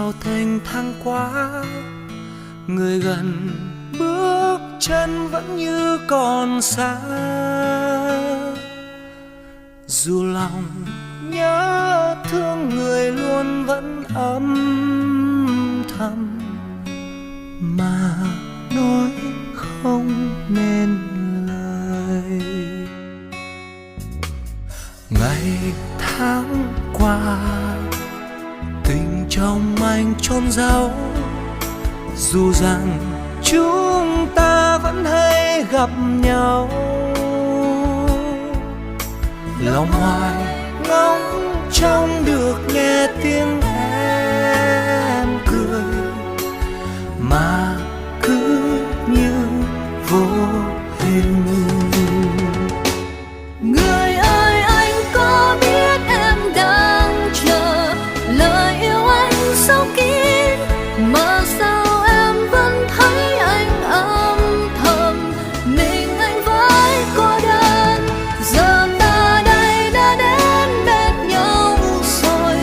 sao thênh thang quá, người gần bước chân vẫn như còn xa. Dù lòng nhớ thương người luôn vẫn âm thầm, mà nói không nên lời. Ngày tháng qua, tình trong anh chôn giấu, dù rằng chúng ta vẫn hay gặp nhau. Lòng hoài ngóng trông được nghe tiếng em cười, mà cứ như vô hình. Người ơi, anh có biết em đang chờ lời yêu anh sâu kín, mà sao em vẫn thấy anh âm thầm, mình anh với cô đơn. Giờ ta đây đã đến bên nhau rồi,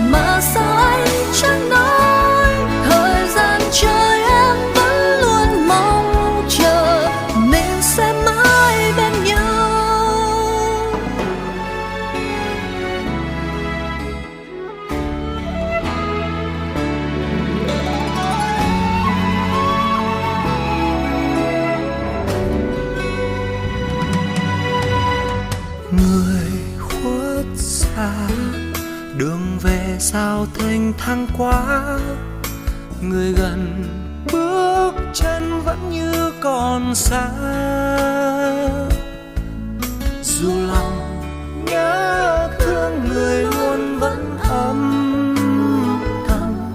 mà sao anh chẳng nói. Thời gian trời em vẫn luôn mong chờ, mình sẽ mãi bên nhau. Người khuất xa, đường về sao thênh thang quá, người gần bước chân vẫn như còn xa. Dù lòng nhớ thương người luôn vẫn âm thầm,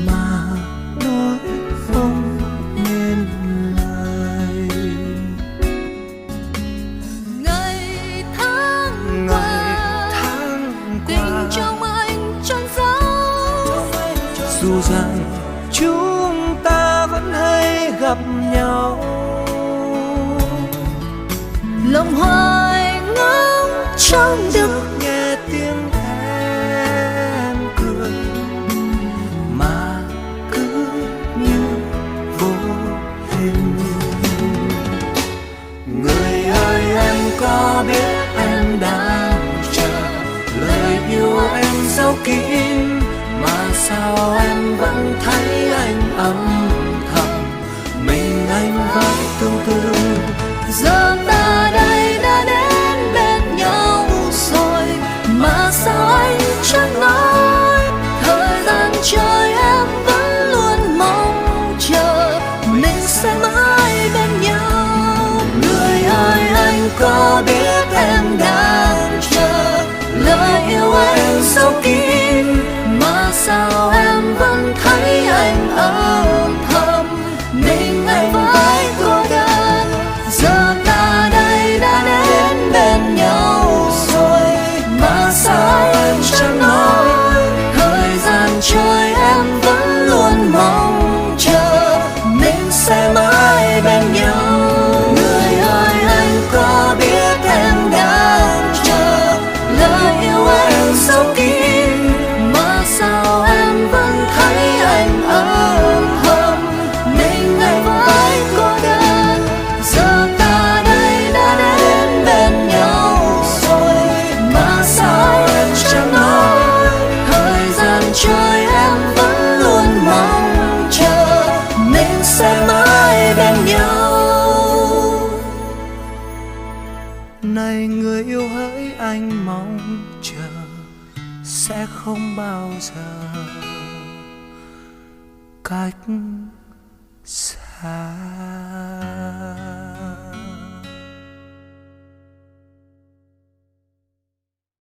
mà nói không nên lời. Ngày tháng qua, tình trong anh trọn dấu. Dù rằng chúng ta vẫn hay gặp nhau. Lòng hoài ngóng trông được nghe tiếng em cười, mà cứ như vô hình. Người ơi, em có biết em đang chờ lời yêu em sâu kín, mà sao em vẫn thấy anh âm thầm, mình anh vẫn tương tư. giờ ta đây đã đến bên nhau rồi, mà sao anh chẳng nói. Thời gian trời em vẫn luôn mong chờ, mình sẽ mãi bên nhau. Người ơi, anh có biết em đang chờ lời yêu em sâu kín, Mà sao em vẫn thấy anh âm thầm, mình anh với cô đơn. giờ ta đây đã đến bên nhau rồi, mà sao em chẳng nói. Thời gian trời em vẫn luôn mong chờ, mình sẽ mãi bên nhau. Người ơi, anh có biết em đang chờ lời yêu em sâu kín, Mà sao em vẫn thấy anh âm thầm, mình anh với cô đơn. giờ ta đây đã đến bên nhau rồi, mà sao em chẳng nói. Thời gian trời em vẫn luôn mong chờ, mình sẽ mãi bên nhau. Này người yêu hỡi, anh mong chờ sẽ không bao giờ cách xa.